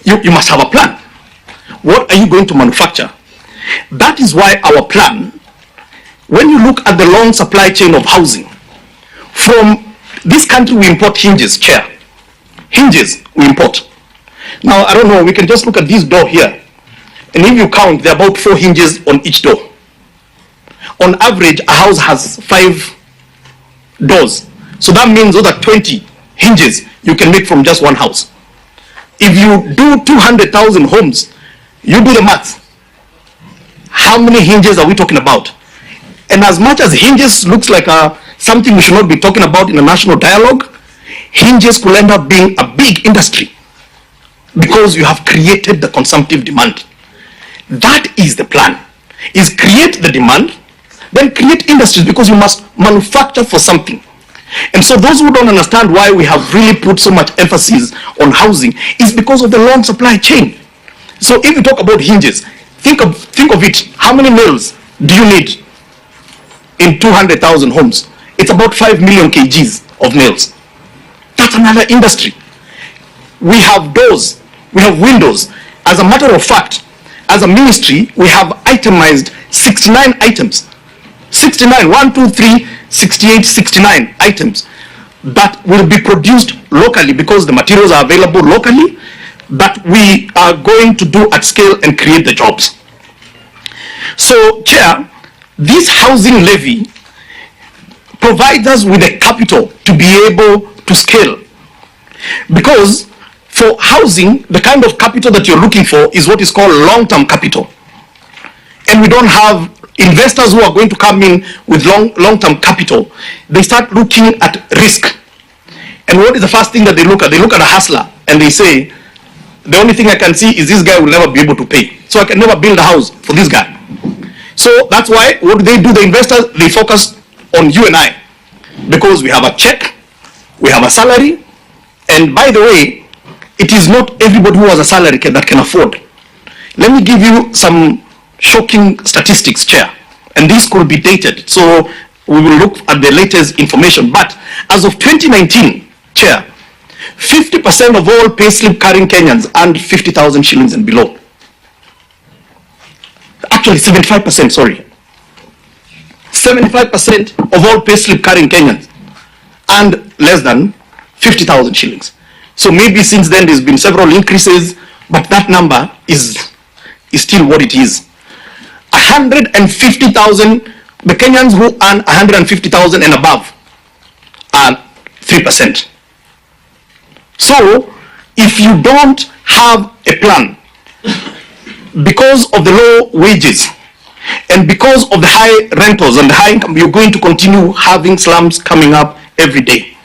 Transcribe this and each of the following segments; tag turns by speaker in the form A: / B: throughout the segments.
A: you must have a plan. What are you going to manufacture? That is why our plan, when you look at the long supply chain of housing, from this country we import hinges, chair. Hinges we import. Now, I don't know, we can just look at this door here. And if you count, there are about 4 hinges on each door. On average, a house has 5 doors. So that means those are 20 hinges you can make from just one house. If you do 200,000 homes, you do the math. How many hinges are we talking about? And as much as hinges looks like something we should not be talking about in a national dialogue, hinges could end up being a big industry because you have created the consumptive demand. That is the plan, is create the demand, then create industries, because you must manufacture for something. And so those who don't understand why we have really put so much emphasis on housing is because of the long supply chain. So if you talk about hinges, think of it, how many nails do you need in 200,000 homes? It's about 5 million kgs of nails. That's another industry. We have doors, we have windows. As a matter of fact, as a ministry, we have itemized 69 items. 69, 1, 2, 3, 68, 69 items that will be produced locally because the materials are available locally, that we are going to do at scale and create the jobs. So, Chair, this housing levy provides us with the capital to be able to scale. Because for housing, the kind of capital that you're looking for is what is called long-term capital. And we don't have investors who are going to come in with long-term capital. They start looking at risk. And what is the first thing that they look at? They look at a hustler and they say, the only thing I can see is this guy will never be able to pay. So I can never build a house for this guy. So that's why, what do? The investors, they focus on you and I. Because we have a check, we have a salary, and by the way, it is not everybody who has a salary that can afford. Let me give you some shocking statistics, Chair. And this could be dated, so we will look at the latest information. But as of 2019, Chair, 50% of all payslip carrying Kenyans earned 50,000 shillings and below. Actually, 75%, sorry. 75% of all payslip carrying Kenyans earned less than 50,000 shillings. So maybe since then there's been several increases, but that number is still what it is. 150,000, the Kenyans who earn 150,000 and above are 3%. So if you don't have a plan, because of the low wages and because of the high rentals and the high income, you're going to continue having slums coming up every day.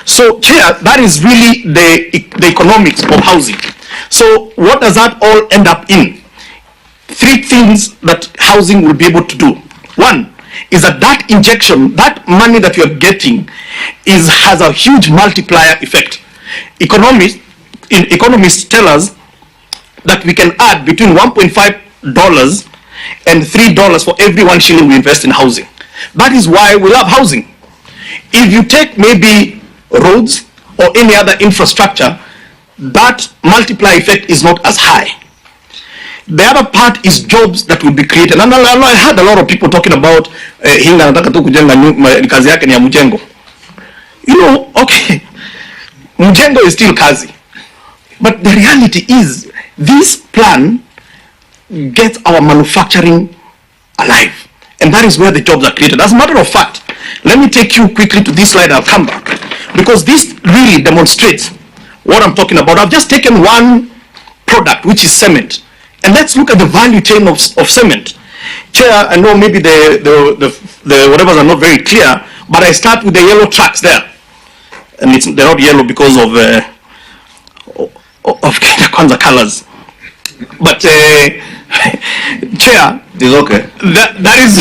A: So, Chair, that is really the economics of housing. So what does that all end up in? 3 things that housing will be able to do. One is that injection, that money that you're getting has a huge multiplier effect. Economists tell us that we can add between $1.5 and $3 for every 1 shilling we invest in housing. That is why we love housing. If you take maybe roads or any other infrastructure, that multiplier effect is not as high. The other part is jobs that will be created. And I heard a lot of people talking about Hinga nataka tu kujenga kazi yake ni ya mjengo. You know, okay, mjengo is still kazi. But the reality is, this plan gets our manufacturing alive. And that is where the jobs are created. As a matter of fact, let me take you quickly to this slide. I'll come back. Because this really demonstrates what I'm talking about. I've just taken one product, which is cement. And let's look at the value chain of cement. Chair, I know maybe the whatevers are not very clear, but I start with the yellow tracks there. And they're not yellow because of Kwanzaa colors. But Chair,
B: it's okay.
A: That is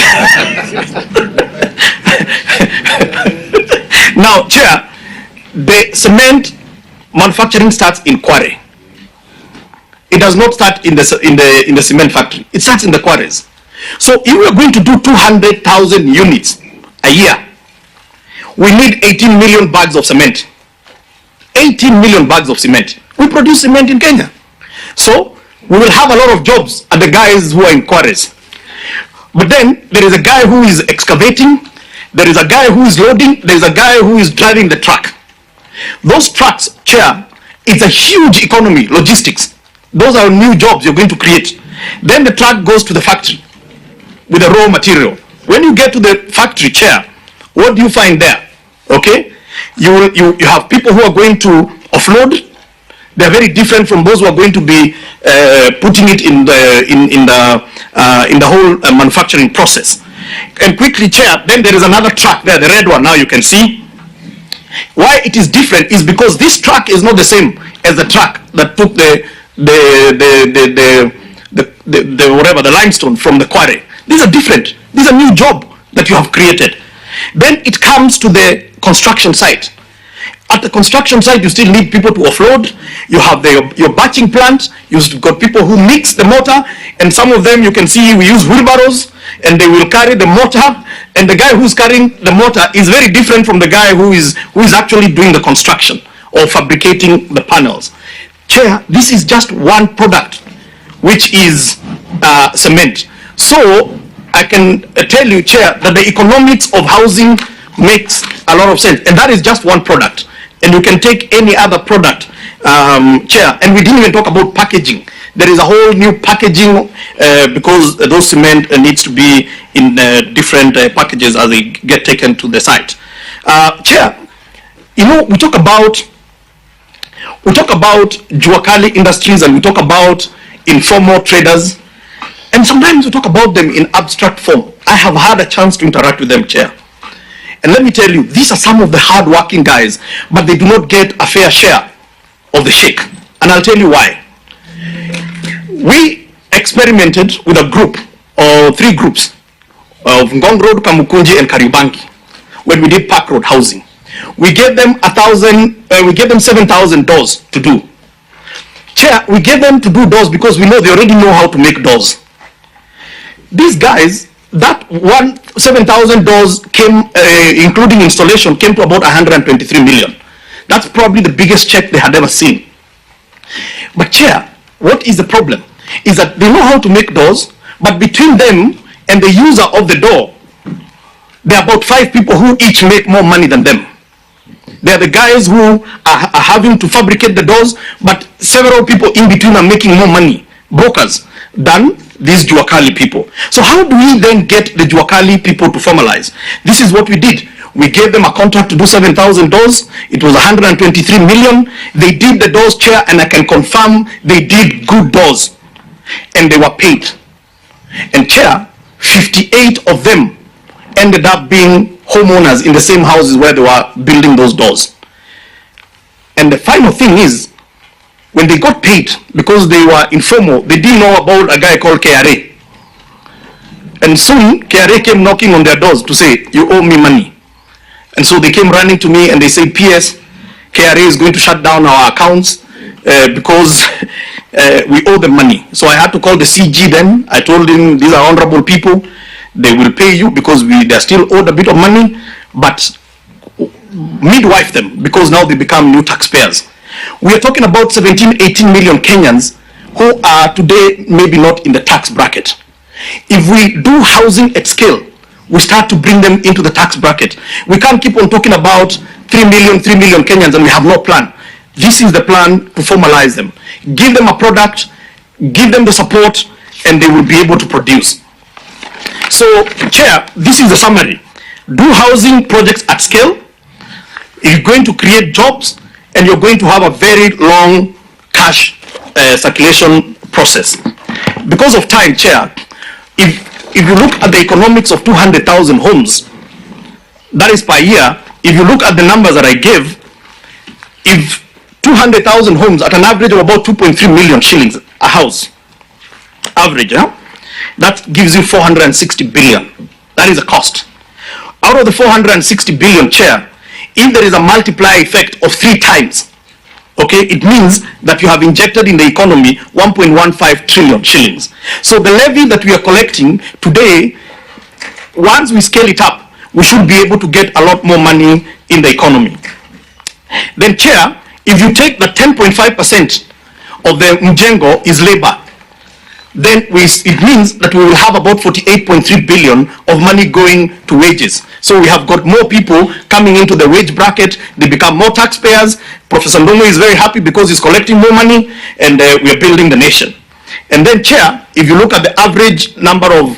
A: now, Chair, the cement manufacturing starts in quarry. It does not start in the cement factory. It starts in the quarries. So if we are going to do 200,000 units a year, we need 18 million bags of cement. 18 million bags of cement. We produce cement in Kenya. So we will have a lot of jobs at the guys who are in quarries. But then there is a guy who is excavating, there is a guy who is loading, there is a guy who is driving the truck. Those trucks, Chair, it's a huge economy, logistics. Those are new jobs you're going to create. Then the truck goes to the factory with the raw material. When you get to the factory, Chair, what do you find there? Okay, you have people who are going to offload. They are very different from those who are going to be putting it in the whole manufacturing process. And quickly, Chair, then there is another truck there, the red one. Now you can see why it is different is because this truck is not the same as the truck that took the whatever, the limestone from the quarry. These are different. These are new job that you have created. Then it comes to the construction site. At the construction site, you still need people to offload. You have your batching plant. You've got people who mix the mortar, and some of them you can see we use wheelbarrows, and they will carry the mortar. And the guy who's carrying the mortar is very different from the guy who is actually doing the construction or fabricating the panels. Chair, this is just one product, which is cement. So I can tell you, Chair, that the economics of housing makes a lot of sense, and that is just one product. And you can take any other product, Chair, and we didn't even talk about packaging. There is a whole new packaging because those cement needs to be in different packages as they get taken to the site. Chair, you know, we talk about Juakali industries, and we talk about informal traders, and sometimes we talk about them in abstract form. I have had a chance to interact with them, Chair. And let me tell you, these are some of the hard-working guys, but they do not get a fair share of the shake. And I'll tell you why. We experimented with a group, or 3 groups, of Ngong Road, Kamukunji, and Kariobangi, when we did Park Road housing. We gave them $7,000 to do. Chair, we gave them to do doors because we know they already know how to make doors. These guys, that $7,000 came, including installation, came to about 123 million. That's probably the biggest check they had ever seen. But Chair, what is the problem? Is that they know how to make doors, but between them and the user of the door, there are about 5 people who each make more money than them. They are the guys who are having to fabricate the doors, but several people in between are making more money, brokers, than these Juakali people. So how do we then get the Juakali people to formalize? This is what we did. We gave them a contract to do 7,000 doors. It was 123 million. They did the doors, Chair, and I can confirm they did good doors. And they were paid. And Chair, 58 of them ended up being homeowners in the same houses where they were building those doors. And the final thing is, when they got paid, because they were informal, they didn't know about a guy called KRA. And soon, KRA came knocking on their doors to say, you owe me money. And so they came running to me and they said, PS, KRA is going to shut down our accounts because we owe them money. So I had to call the CG then. I told him, these are honorable people. They will pay you because they're still owed a bit of money, but midwife them because now they become new taxpayers. We are talking about 17, 18 million Kenyans who are today maybe not in the tax bracket. If we do housing at scale, we start to bring them into the tax bracket. We can't keep on talking about 3 million Kenyans and we have no plan. This is the plan to formalize them. Give them a product, give them the support, and they will be able to produce. So, Chair, this is the summary. Do housing projects at scale. You're going to create jobs, and you're going to have a very long cash circulation process. Because of time, Chair, if you look at the economics of 200,000 homes, that is per year. If you look at the numbers that I gave, if 200,000 homes at an average of about 2.3 million shillings a house, average, that gives you 460 billion. That is a cost. Out of the 460 billion, Chair, if there is a multiplier effect of 3 times, okay, it means that you have injected in the economy 1.15 trillion shillings. So the levy that we are collecting today, once we scale it up, we should be able to get a lot more money in the economy. Then, Chair, if you take the 10.5% of the mjengo is labor, then it means that we will have about 48.3 billion of money going to wages. So we have got more people coming into the wage bracket, they become more taxpayers. Professor Ndongo is very happy because he's collecting more money, and we are building the nation. And then, Chair, if you look at the average number of